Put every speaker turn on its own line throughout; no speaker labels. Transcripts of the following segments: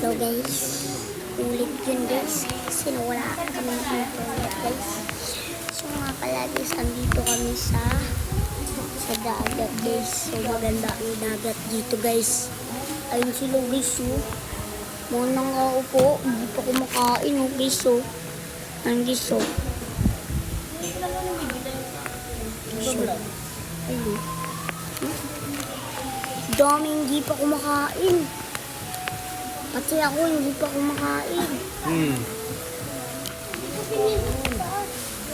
So guys, ulit yun guys. Kasi nawala kami ng internet guys. So nga pala guys, andito kami sa dagat guys. So maganda ang dagat dito guys. Ayun sila guys oh. Mga nangaupo, hindi pa kumakain oh guys oh. Ayun guys oh. Ayun. Dami hindi pa kumakain. Pati ako hindi pa kumakain.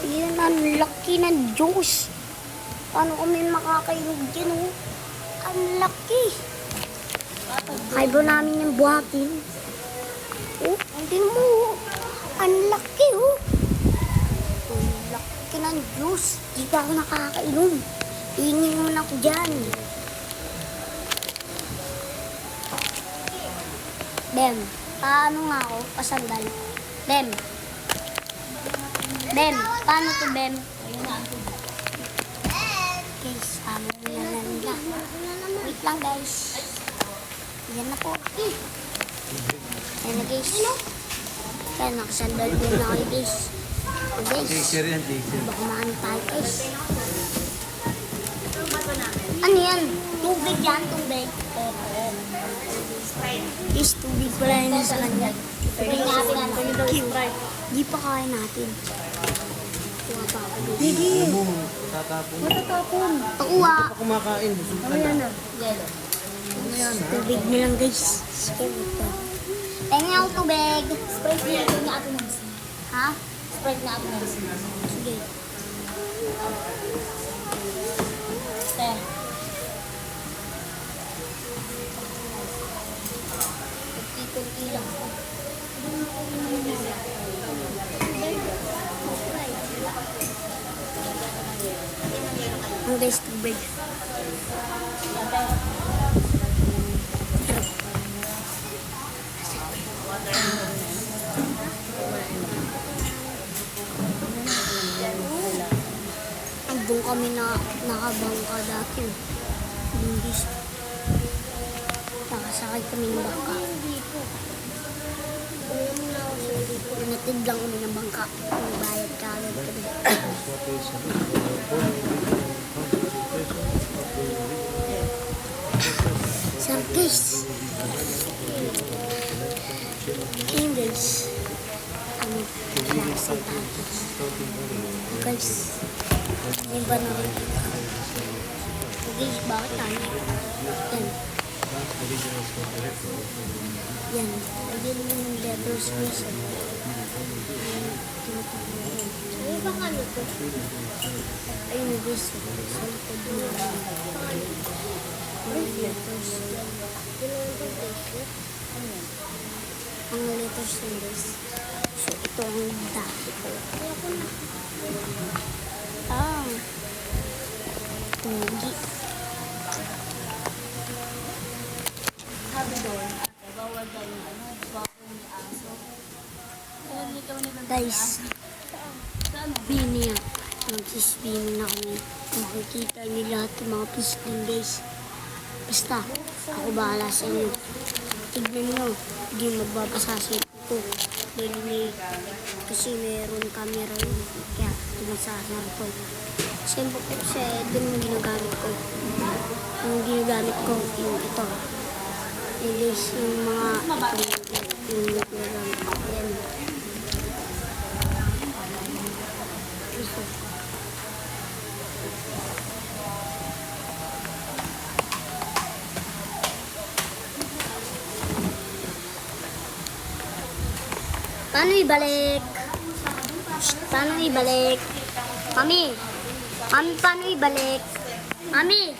Yan ang laki ng juice. Paano kami makakainog dyan oh? Ang laki. Kaya ba namin yung buhatin? Oh, hindi mo oh. Ang laki oh. Ang laki ng juice. Di pa ako nakakainom. Hingin mo na ako dyan. Bem, paano nga ako? Pasandal. Bem. Bem, paano to Bem? Guys, amo na lang nila. Wait lang guys. Yan na po. Yan na guys. Kaya nakasandal din na kayo guys. So guys, baka kumain tayo guys. Ano yan? Tubig yan, tubig. Guys, tubig pala yun sa kanya. Di pa kaya natin. Hindi.
Matatapon.
Pakuha.
Hindi pa kumakain.
Ano yan na? Tubig na lang guys. Tingnan ako tubig.
Sprite niya ako ng
Ha?
Sprite na ako ng
Sige.
Kunti lang.
Ang guys, tubig. Doon kami na nakabangka dati. Hindi. Nakasakay kami ng bangka. Natid lang kami ng bangka. Nagbayad ka agad kami. Sir guys. Ayun guys. Ano? Nakasin tayo guys. May ba na rin? Guys, bakit tayo? Yan. Yan. Lagyan mo ng devil's reason.
Ano bang ano to?
Ayun guys. Sa likod mo. Letters. Ang letters ng guys. So, ito ang dati ko. Hindi.
Sabi doon, bawal daw yung ano, bawal yung aso. Kaya dito ni
Guys,
Saan?
bini yan. Magsisbini na kami. Makikita niyo lahat ng mga piscine guys. Basta, ako bahala sa inyo. Tignan nyo, hindi magbabasa sa ito. Dahil kasi meron camera yun. Kaya, tumasasar ko. Siyempre po siya, doon mo ginagamit ko. Ang ginagamit ko, yung ito. And guys, yung mga yung ginagamit ko. Yan. Ito. Paano ibalik? Paano ibalik? Mami! Mami, paano ibalik? Mami!